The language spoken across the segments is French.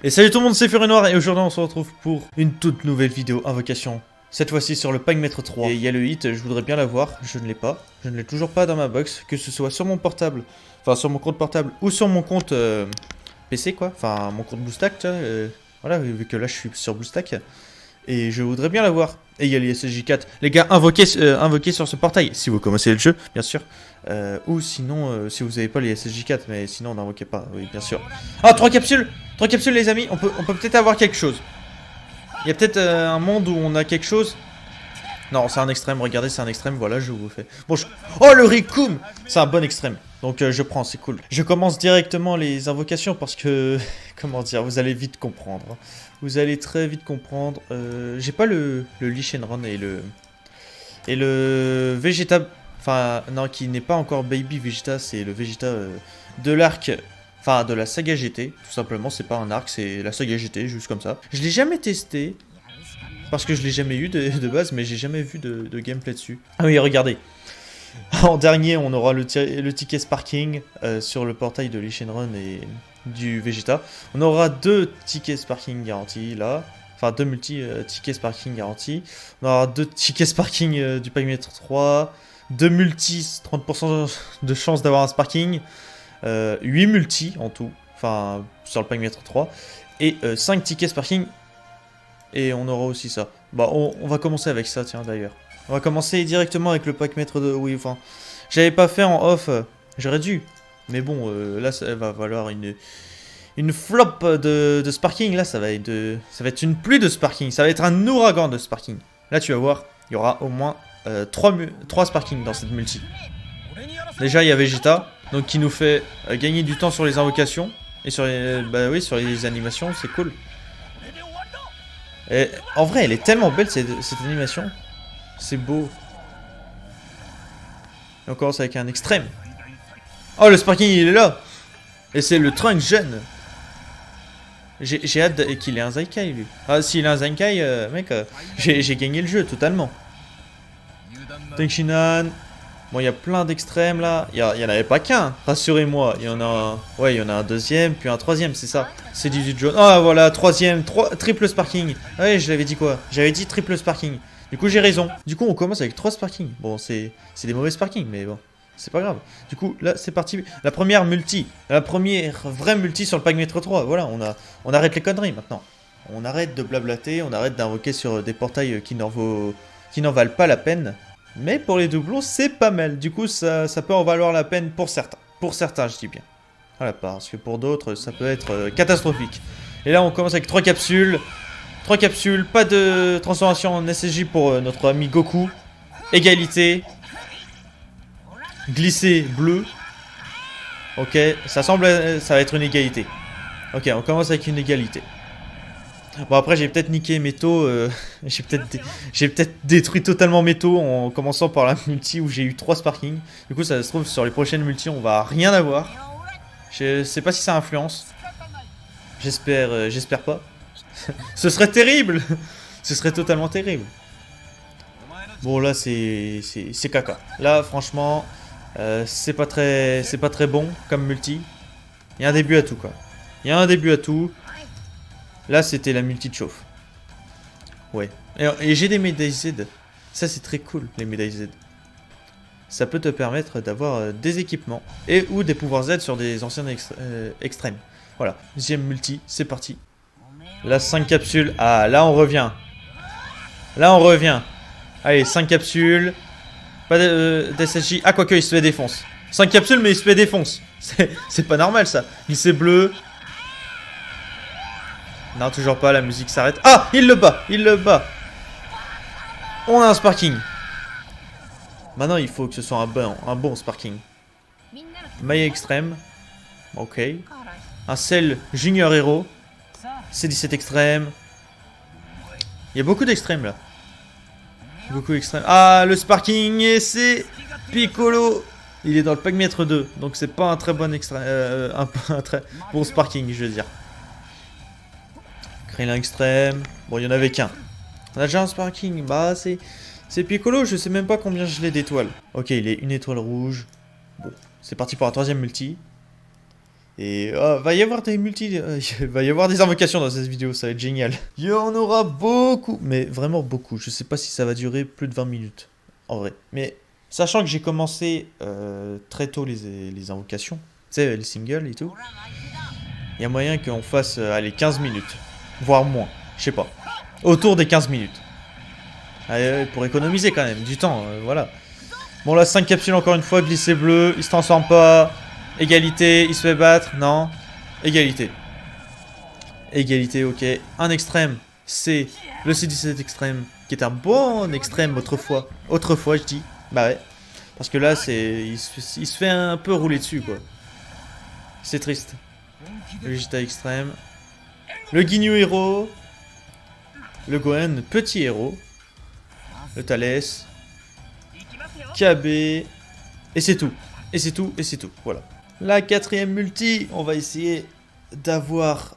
Et salut tout le monde, c'est Fury-Noir et aujourd'hui on se retrouve pour une toute nouvelle vidéo invocation. Cette fois-ci sur le Pack-Mètre 3. Et il y a le hit, je voudrais bien l'avoir, je ne l'ai pas. Je ne l'ai toujours pas dans ma box, que ce soit sur mon portable, enfin sur mon compte portable ou sur mon compte PC quoi. Enfin mon compte BlueStack, tu vois, voilà, vu que là je suis sur BlueStack. Et je voudrais bien l'avoir. Et il y a les SSJ4. Les gars, invoquez sur ce portail, si vous commencez le jeu, bien sûr. Ou sinon, si vous n'avez pas les SSJ4, mais sinon n'invoquez pas, oui, bien sûr. Ah, 3 capsules! 3 capsules, les amis, on peut peut-être avoir quelque chose. Il y a peut-être un monde où on a quelque chose. Non, c'est un extrême, regardez, c'est un extrême, voilà, je vous fais. Bon, oh, le Rickoum! C'est un bon extrême. Donc je prends, c'est cool. Je commence directement les invocations parce que, comment dire, vous allez vite comprendre. Vous allez très vite comprendre. J'ai pas le Lich and Run et le Vegeta, enfin non, qui n'est pas encore Baby Vegeta, c'est le Vegeta de l'arc, enfin de la saga GT, tout simplement. C'est pas un arc, c'est la saga GT, juste comme ça. Je l'ai jamais testé parce que je l'ai jamais eu de base, mais j'ai jamais vu de gameplay dessus. Ah oui, regardez. En dernier, on aura le ticket Sparking sur le portail de Lich and Run et du Vegeta. On aura 2 tickets Sparking garantis là. Enfin, 2 tickets Sparking garantis. On aura 2 tickets Sparking du Pack-Mètre 3. 2 multis, 30% de chance d'avoir un Sparking. 8 multis en tout. Enfin, sur le Pack-Mètre 3. Et 5 tickets Sparking. Et on aura aussi ça. Bah, on va commencer avec ça, tiens, d'ailleurs. On va commencer directement avec le Pack-Mètre de... Oui, enfin... J'avais pas fait en off. J'aurais dû. Mais bon, là, ça va valoir une flop de Sparking. Là, ça va être une pluie de Sparking. Ça va être un ouragan de Sparking. Là, tu vas voir, il y aura au moins 3 Sparking dans cette multi. Déjà, il y a Vegeta. Donc, qui nous fait gagner du temps sur les invocations. Et sur les, bah, oui, sur les animations. C'est cool. Et, en vrai, elle est tellement belle, cette animation. C'est beau. Et on commence avec un extrême. Oh, le Sparking, il est là. Et c'est le Trunk jeune. J'ai hâte qu'il ait un Zenkai, lui. Ah, s'il a un Zenkai, mec, j'ai gagné le jeu, totalement. Tenchinan. Bon, il y a plein d'extrêmes, là. Il y en avait pas qu'un, rassurez-moi. Il y en a un... Ouais, il y en a un deuxième, puis un troisième, c'est ça. C'est 18 jaune. Ah, voilà, troisième, triple Sparking. Ouais, je l'avais dit quoi? J'avais dit triple Sparking. Du coup, j'ai raison. Du coup, on commence avec 3 Sparking. Bon, c'est des mauvais Sparking, mais bon, c'est pas grave. Du coup, là, c'est parti. La première multi. La première vraie multi sur le Pack-Mètre 3. Voilà, on arrête les conneries, maintenant. On arrête de blablater, on arrête d'invoquer sur des portails qui n'en valent pas la peine. Mais pour les doublons, c'est pas mal. Du coup, ça peut en valoir la peine pour certains. Pour certains, je dis bien. Voilà, parce que pour d'autres, ça peut être catastrophique. Et là, on commence avec 3 capsules. 3 capsules, pas de transformation en SSJ pour notre ami Goku. Égalité. Glisser bleu. Ok, ça va être une égalité. Ok, on commence avec une égalité. Bon, après, j'ai peut-être niqué Métaux. J'ai peut-être détruit totalement Métaux en commençant par la multi où j'ai eu 3 Sparking. Du coup, ça se trouve, sur les prochaines multi, on va rien avoir. Je sais pas si ça influence. J'espère pas. Ce serait terrible. Ce serait totalement terrible. Bon, là, c'est caca. Là, franchement, c'est pas très bon comme multi. Il y a un début à tout, quoi. Il y a un début à tout. Là, c'était la multi de chauffe. Ouais. Et j'ai des médailles Z. Ça, c'est très cool, les médailles Z. Ça peut te permettre d'avoir des équipements. Et ou des pouvoirs Z sur des anciens extrêmes. Voilà. Deuxième multi, c'est parti. Là, 5 capsules. Ah, là, on revient. Là, on revient. Allez, 5 capsules. Pas d'SSJ. Ah, quoique, il se fait défonce. 5 capsules, mais il se fait défonce. C'est pas normal, ça. Glissé bleu. Non, toujours pas, la musique s'arrête. Ah, il le bat, il le bat. On a un Sparking. Maintenant, il faut que ce soit un bon Sparking. Maille extrême. Ok. Un Cell Junior Hero. C17 extrême. Il y a beaucoup d'extrêmes, là. Beaucoup d'extrêmes. Ah, le Sparking, et c'est Piccolo. Il est dans le Pack-Mètre 2, donc c'est pas un très bon extrême. Un très bon Sparking, je veux dire. Krillin extrême. Bon, il y en avait qu'un. On a déjà un Sparking. Bah, c'est Piccolo. Je sais même pas combien je l'ai d'étoiles. Ok, il est une étoile rouge. Bon, c'est parti pour la troisième multi. Et va y avoir des il va y avoir des invocations dans cette vidéo, ça va être génial. Il y en aura beaucoup, mais vraiment beaucoup. Je sais pas si ça va durer plus de 20 minutes, en vrai. Mais sachant que j'ai commencé très tôt les invocations, tu sais, les singles et tout, il y a moyen qu'on fasse, allez, 15 minutes, voire moins, je sais pas. Autour des 15 minutes. Allez, pour économiser quand même, du temps, voilà. Bon là, 5 capsules encore une fois, glissé bleu, il se transforme pas. Égalité, il se fait battre, non. Égalité. Égalité, ok. Un extrême, c'est le C17 extrême, qui est un bon extrême autrefois. Autrefois, je dis. Bah ouais. Parce que là, il se fait un peu rouler dessus, quoi. C'est triste. Le Vegeta extrême. Le Ginyu héros. Le Gohan petit héros. Le Thalès. KB. Et c'est tout. Et c'est tout, et c'est tout. Voilà. La 4ème multi, on va essayer d'avoir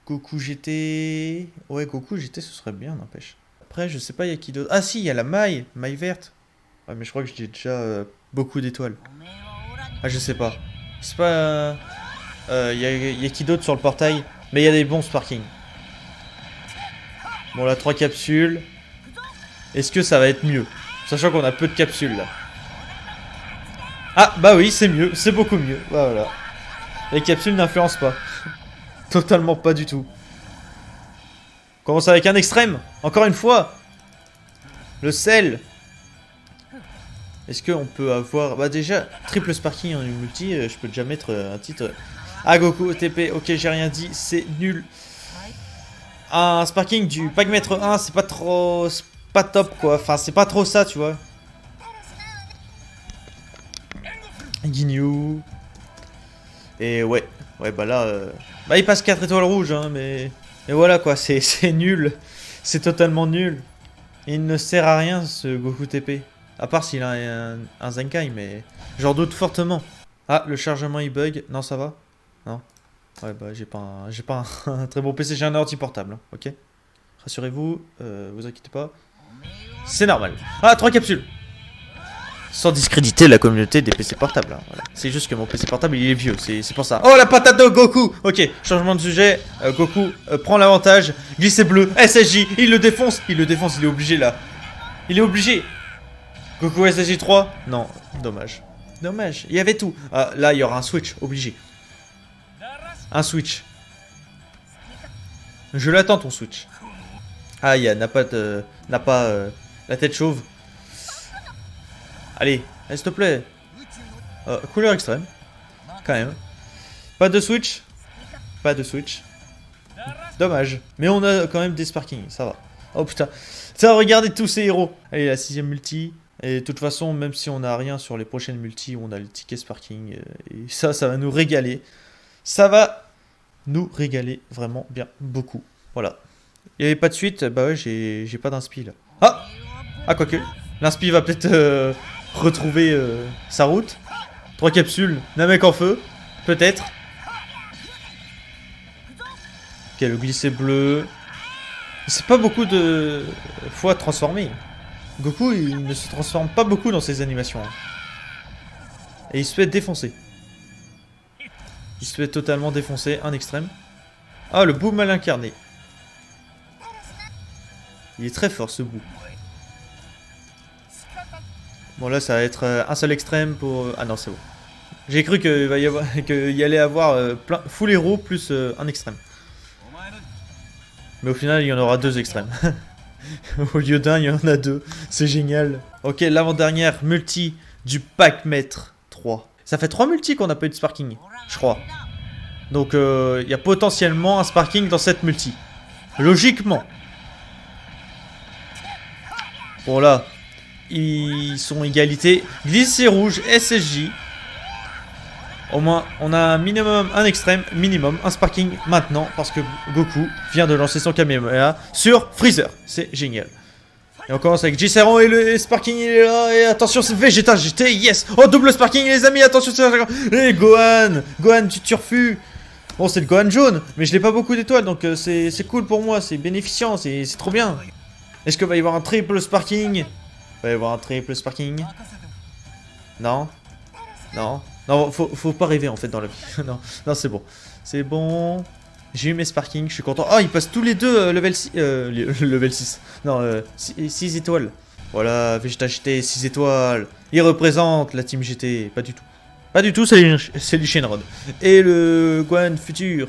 Goku GT. Ouais, Goku GT, ce serait bien, n'empêche. Après, je sais pas, il y a qui d'autre. Ah si, il y a la Maille verte. Ouais, mais je crois que j'ai déjà beaucoup d'étoiles. Ah, je sais pas. C'est pas... Il y a qui d'autre sur le portail. Mais il y a des bons sparking. Bon, là, 3 capsules. Est-ce que ça va être mieux? Sachant qu'on a peu de capsules, là. Ah, bah oui, c'est mieux. C'est beaucoup mieux. Bah, voilà. Les capsules n'influencent pas. Totalement pas du tout. On commence avec un extrême. Encore une fois. Le sel. Est-ce qu'on peut avoir... Bah déjà, triple sparking en une multi. Je peux déjà mettre un titre. Ah, Goku, TP. Ok, j'ai rien dit. C'est nul. Un sparking du pack-mètre 1, c'est pas trop... C'est pas top, quoi. Enfin, c'est pas trop ça, tu vois. Ginyu. Et ouais. Ouais, bah là... Bah, il passe 4 étoiles rouges, hein, mais... Et voilà, quoi. C'est nul. C'est totalement nul. Il ne sert à rien, ce Goku TP. À part s'il a un Zenkai, mais... J'en doute fortement. Ah, le chargement, il bug. Non, ça va? Non. Ouais, bah, j'ai pas un très bon PC. J'ai un ordi portable, hein, ok? Rassurez-vous, vous inquiétez pas. C'est normal. Ah, 3 capsules. Sans discréditer la communauté des PC portables. Hein, voilà. C'est juste que mon PC portable il est vieux, c'est pour ça. Oh la patate de Goku. Ok, changement de sujet. Goku prend l'avantage. Glissé bleu, SSJ, il le défonce, il est obligé là. Il est obligé. Goku SSJ 3. Non, dommage. Dommage, il y avait tout. Ah, là il y aura un switch, obligé. Un switch. Je l'attends ton switch. Ah, n'a pas la tête chauve. Allez, s'il te plaît. Couleur extrême. Quand même. Pas de switch. Pas de switch. Dommage. Mais on a quand même des sparkings, ça va. Oh putain. Ça, regardez tous ces héros. Allez, la 6ème multi. Et de toute façon, même si on n'a rien sur les prochaines multi, on a le ticket sparking. Et ça va nous régaler. Ça va nous régaler vraiment bien. Beaucoup. Voilà. Il n'y avait pas de suite. Bah ouais, j'ai pas d'inspi là. Ah! Ah, quoique. L'inspi va peut-être... retrouver sa route. 3 capsules, Namek en feu, peut-être. Ok, le glissé bleu. C'est pas beaucoup de fois transformé. Goku, il ne se transforme pas beaucoup dans ses animations. Hein. Et il se fait défoncer. Il se fait totalement défoncer, un extrême. Ah, le bout mal incarné. Il est très fort ce bout. Bon là ça va être un seul extrême pour... Ah non c'est bon. J'ai cru qu'il y allait avoir plein full héros plus un extrême. Mais au final il y en aura 2 extrêmes. Au lieu d'un il y en a 2. C'est génial. Ok, l'avant-dernière multi du pack-mètre 3. Ça fait 3 multi qu'on n'a pas eu de sparking, je crois. Donc il y a potentiellement un sparking dans cette multi. Logiquement. Bon là... Ils sont égalité. Glissé rouge, SSJ. Au moins, on a un minimum, un extrême, minimum, un sparking maintenant. Parce que Goku vient de lancer son Kamehameha sur Freezer. C'est génial. Et on commence avec J-Seron et le sparking il est là. Et attention, c'est Vegeta GT, yes. Oh, double sparking les amis, attention. Et Gohan, tu turfus. Bon, c'est le Gohan jaune. Mais je n'ai pas beaucoup d'étoiles. Donc c'est cool pour moi, c'est bénéficiant, c'est trop bien. Est-ce qu'il va y avoir un triple sparking? Il va y avoir un triple sparking. Non. Non. Non, faut pas rêver en fait dans la vie. Non, non c'est bon. C'est bon. J'ai eu mes sparking, je suis content. Oh, ils passent tous les deux level 6. Level 6. Non, 6 étoiles. Voilà, Vegeta GT, 6 étoiles. Il représente la team GT. Pas du tout. Pas du tout, c'est Lee Shenron. Et le Gohan futur,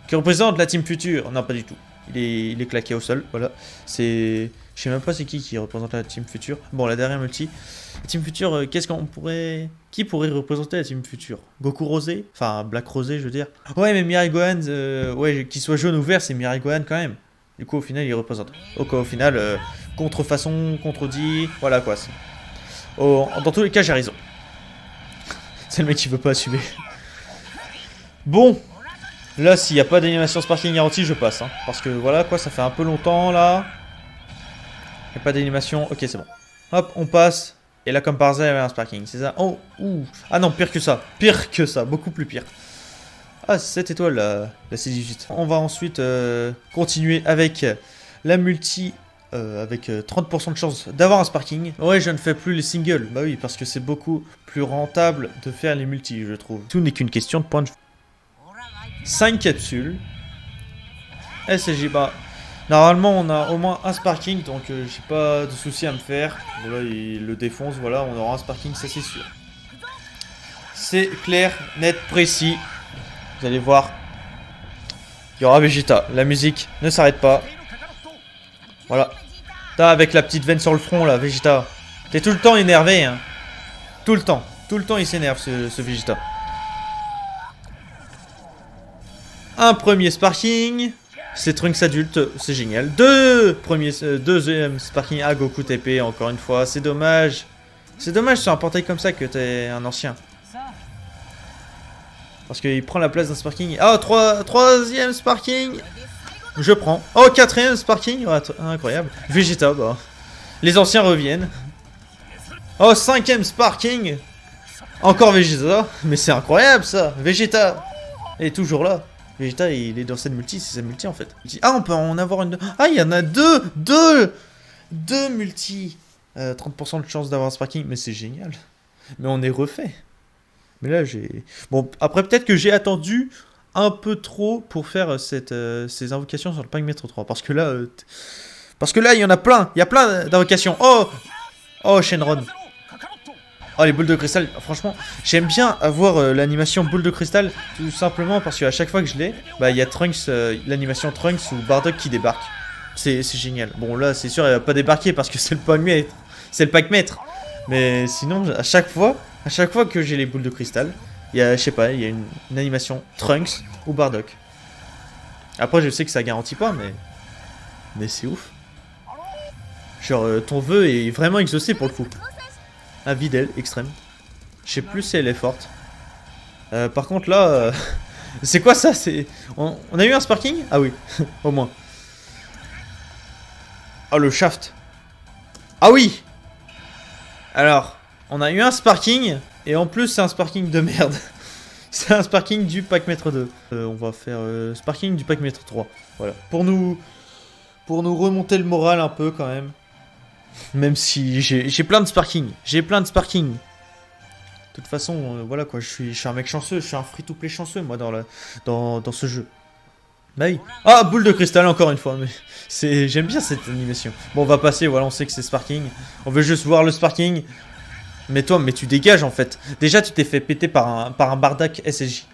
qui représente la team future. Non, pas du tout. Il est claqué au sol, voilà. C'est... Je sais même pas c'est qui représente la team future. Bon, la dernière multi. La team future, qu'est-ce qu'on pourrait... Qui pourrait représenter la team future? Goku Rosé? Enfin, Black Rosé, je veux dire. Ouais, mais Mirai Gohan, ouais, qu'il soit jaune ou vert, c'est Mirai Gohan quand même. Du coup, au final, il représente. Donc, au final, contrefaçon, contredit, voilà quoi. Oh, dans tous les cas, j'ai raison. C'est le mec qui veut pas assumer. Bon. Là, s'il n'y a pas d'animation Sparking garantie, je passe. Hein, parce que voilà quoi, ça fait un peu longtemps là. Il n'y a pas d'animation. Ok, c'est bon. Hop, on passe. Et là, comme par hasard, il y avait un Sparking. C'est ça. Oh, ouh. Ah non, pire que ça. Pire que ça. Beaucoup plus pire. Ah, 7 étoiles la C18. On va ensuite continuer avec la multi. Avec 30% de chance d'avoir un Sparking. Ouais, je ne fais plus les singles. Bah oui, parce que c'est beaucoup plus rentable de faire les multis, je trouve. Tout n'est qu'une question de points de vue. 5 capsules. SSJ, bah... Normalement, on a au moins un Sparking, donc j'ai pas de souci à me faire. Bon, là, il le défonce, voilà, on aura un Sparking, ça c'est sûr. C'est clair, net, précis. Vous allez voir. Il y aura Vegeta. La musique ne s'arrête pas. Voilà. T'as avec la petite veine sur le front, là, Vegeta. T'es tout le temps énervé, hein. Tout le temps. Tout le temps, il s'énerve, ce Vegeta. Un premier Sparking. C'est Trunks adulte, c'est génial. Deuxième Sparking à Goku TP, encore une fois. C'est dommage. C'est dommage sur un portail comme ça que t'es un ancien. Parce qu'il prend la place d'un Sparking. Ah, troisième Sparking. Je prends. Oh, quatrième Sparking. Oh, incroyable. Vegeta, bah. Les anciens reviennent. Oh, cinquième Sparking. Encore Vegeta. Mais c'est incroyable ça. Vegeta est toujours là. Vegeta, il est dans cette multi, c'est cette multi en fait. Ah, on peut en avoir une... Ah, il y en a deux multi. 30% de chance d'avoir un Sparking, mais c'est génial. Mais on est refait. Mais là, j'ai... Bon, après, peut-être que j'ai attendu un peu trop pour faire ces invocations sur le Packmaître 3. Parce que là, il y en a plein. Il y a plein d'invocations. Oh, Shenron. Oh, les boules de cristal, franchement, j'aime bien avoir l'animation boule de cristal, tout simplement parce qu'à chaque fois que je l'ai, bah il y a Trunks, l'animation Trunks ou Bardock qui débarque. C'est génial. Bon, là, c'est sûr, elle va pas débarquer parce que c'est le Packmaître. C'est le Packmaître. Mais sinon, à chaque fois que j'ai les boules de cristal, il y a, je sais pas, il y a une animation Trunks ou Bardock. Après, je sais que ça garantit pas, mais c'est ouf. Genre, ton vœu est vraiment exaucé pour le coup. Un Videl extrême. Je sais plus si elle est forte. Par contre là, c'est quoi ça? On a eu un Sparking? Ah oui, au moins. Oh le shaft. Ah oui. Alors, on a eu un Sparking et en plus c'est un Sparking de merde. C'est un Sparking du Packmaître 2. On va faire Sparking du Packmaître 3. Voilà. Pour nous remonter le moral un peu quand même. Même si j'ai plein de Sparking. J'ai plein de Sparking. De toute façon, voilà quoi, je suis un mec chanceux. Je suis un free-to-play chanceux, moi, dans ce jeu. Bah oui. Ah, boule de cristal, encore une fois. Mais j'aime bien cette animation. Bon, on va passer, voilà, on sait que c'est Sparking. On veut juste voir le Sparking. Mais toi, tu dégages, en fait. Déjà, tu t'es fait péter par un Bardock SSJ.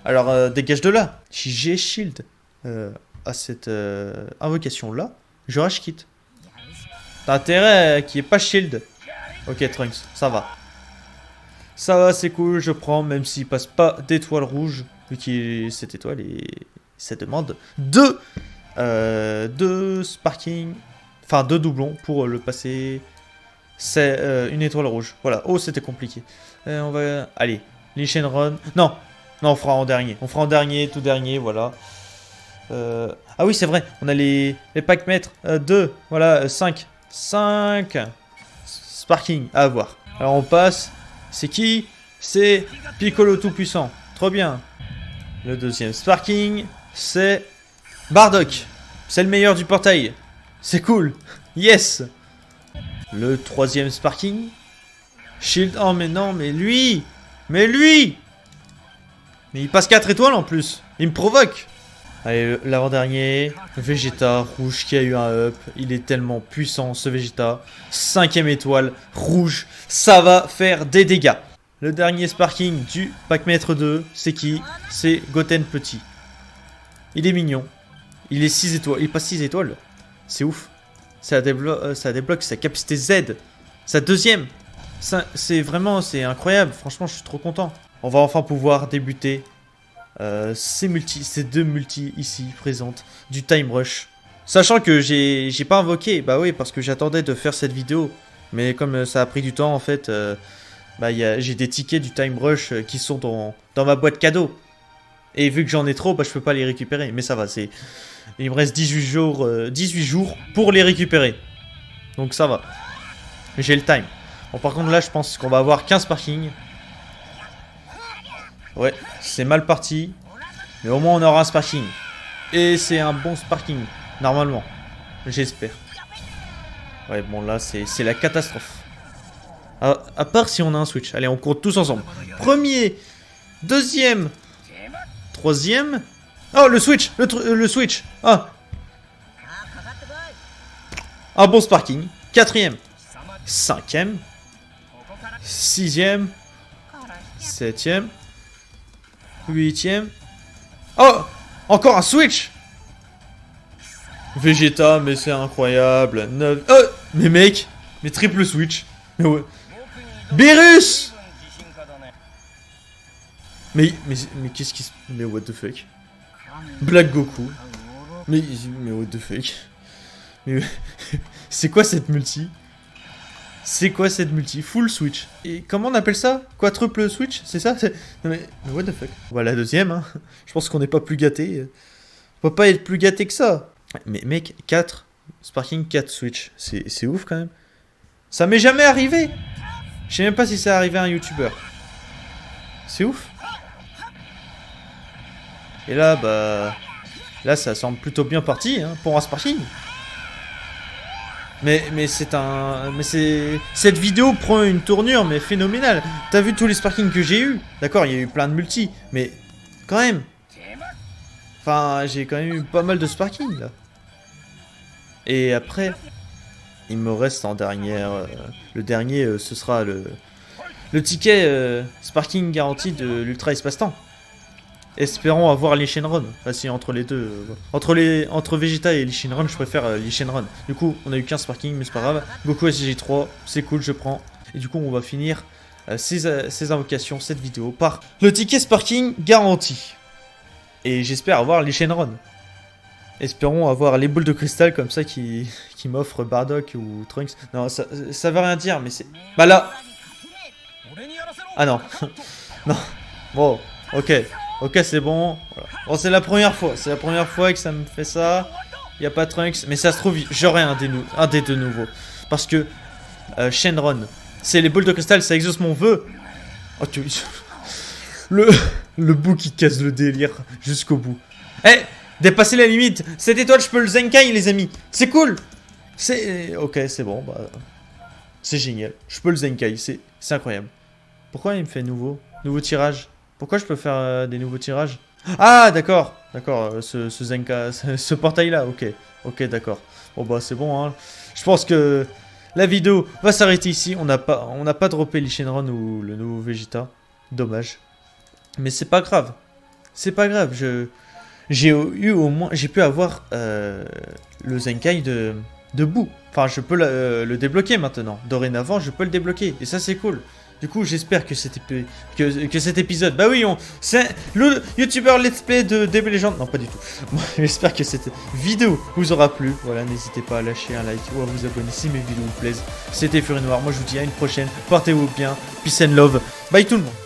Alors, dégage de là. Si j'ai shield à cette invocation-là, je rush quitte. T'as intérêt qu'il n'y ait pas shield. Ok, Trunks, ça va. Ça va, c'est cool, je prends, même s'il passe pas d'étoile rouge. Vu qu'il cette étoile et ça demande deux Sparking. Enfin, 2 doublons pour le passer. C'est une étoile rouge. Voilà. Oh, c'était compliqué. On va... Allez, Lee Shenron. Non, on fera en dernier. On fera en dernier, tout dernier, voilà. Ah oui, c'est vrai, on a les Packmaîtres 2. Voilà, 5 Sparking à avoir. Alors on passe. C'est qui? C'est Piccolo tout-puissant. Trop bien. Le deuxième Sparking, c'est Bardock. C'est le meilleur du portail. C'est cool. Yes. Le troisième Sparking. Shield. Oh mais non, mais lui. Mais lui! Mais il passe 4 étoiles en plus. Il me provoque. Allez, l'avant-dernier. Vegeta, rouge qui a eu un up. Il est tellement puissant ce Vegeta. 5ème étoile, rouge. Ça va faire des dégâts. Le dernier sparking du pack maître 2, c'est qui? C'est Goten Petit. Il est mignon. Il est 6 étoiles. Il passe 6 étoiles. C'est ouf. Ça débloque sa capacité Z. Sa deuxième. C'est incroyable. Franchement, je suis trop content. On va enfin pouvoir débuter ces deux multis ici présentes du Time Rush. Sachant que j'ai pas invoqué. Bah oui, parce que j'attendais de faire cette vidéo. Mais comme ça a pris du temps, en fait... j'ai des tickets du Time Rush qui sont dans ma boîte cadeau. Et vu que j'en ai trop, je peux pas les récupérer. Mais ça va, il me reste 18 jours pour les récupérer. Donc ça va. J'ai le time. Bon, par contre là, je pense qu'on va avoir 15 parkings. Ouais, c'est mal parti. Mais au moins on aura un sparking. Et c'est un bon sparking, normalement. J'espère. Ouais, bon là, c'est la catastrophe. À part si on a un switch. Allez, on compte tous ensemble. Premier, deuxième, troisième. Oh, le switch, le switch. Ah. Un bon sparking. Quatrième, cinquième, sixième, septième, huitième. Oh, encore un switch. Vegeta, mais c'est incroyable. 9. Oh, mais mec, mais triple switch. Mais ouais. Beerus! Mais qu'est-ce qui se... Mais what the fuck? Black Goku. Mais what the fuck? Mais c'est quoi cette multi? C'est quoi cette multi? Full switch. Et comment on appelle ça? Quadruple switch? C'est ça? Non mais what the fuck? Voilà la deuxième, hein. Je pense qu'on n'est pas plus gâté. On peut pas être plus gâté que ça. Mais mec, 4 sparking, 4 switch. C'est ouf quand même. Ça m'est jamais arrivé. Je sais même pas si c'est arrivé à un youtubeur. C'est ouf. Et là, là, ça semble plutôt bien parti, hein, pour un sparking. Mais cette vidéo prend une tournure, mais phénoménale. T'as vu tous les sparkings que j'ai eu? D'accord, il y a eu plein de multi, mais quand même. Enfin, j'ai quand même eu pas mal de sparking, là. Et après... Il me reste en dernière... le dernier, ce sera le ticket sparking garanti de l'Ultra Espace Temps. Espérons avoir les Shenron. Enfin, si entre les deux... entre Vegeta et les Shenron, je préfère les Shenron. Du coup, on a eu 15 sparking, mais c'est pas grave. Goku SG3, c'est cool, je prends. Et du coup, on va finir ces invocations, cette vidéo, par le ticket sparking garanti. Et j'espère avoir les Shenron. Espérons avoir les boules de cristal comme ça qui m'offrent Bardock ou Trunks. Non, ça veut rien dire, mais c'est... Bah là... Ah non. Non. Bon, ok. Ok, c'est bon. Voilà. Bon, c'est la première fois. C'est la première fois que ça me fait ça. Il n'y a pas Trunks. Mais ça se trouve, j'aurai un des deux nouveaux. Parce que Shenron, c'est les boules de cristal, ça exauce mon vœu. Oh, tu... le bout qui casse le délire jusqu'au bout. Eh, dépasser la limite. Cette étoile, je peux le Zenkai, les amis. C'est cool. Ok, c'est bon. Bah, c'est génial. Je peux le Zenkai. C'est incroyable. Pourquoi il me fait nouveau tirage? Pourquoi je peux faire des nouveaux tirages? Ah, d'accord. D'accord, ce Zenka, ce portail-là. Ok. Ok, d'accord. Bon, bah, c'est bon, hein. Je pense que la vidéo va s'arrêter ici. On n'a pas droppé les Shenron ou le nouveau Vegeta. Dommage. Mais c'est pas grave. C'est pas grave. J'ai pu avoir le Zenkai de Boo. Enfin, je peux le débloquer maintenant. Dorénavant, je peux le débloquer. Et ça, c'est cool. Du coup, j'espère que cet épisode... Bah oui, c'est le youtubeur let's play de DB Legend. Non, pas du tout. J'espère que cette vidéo vous aura plu. Voilà, n'hésitez pas à lâcher un like ou à vous abonner si mes vidéos vous plaisent. C'était Fury Noir. Moi, je vous dis à une prochaine. Portez-vous bien. Peace and love. Bye tout le monde.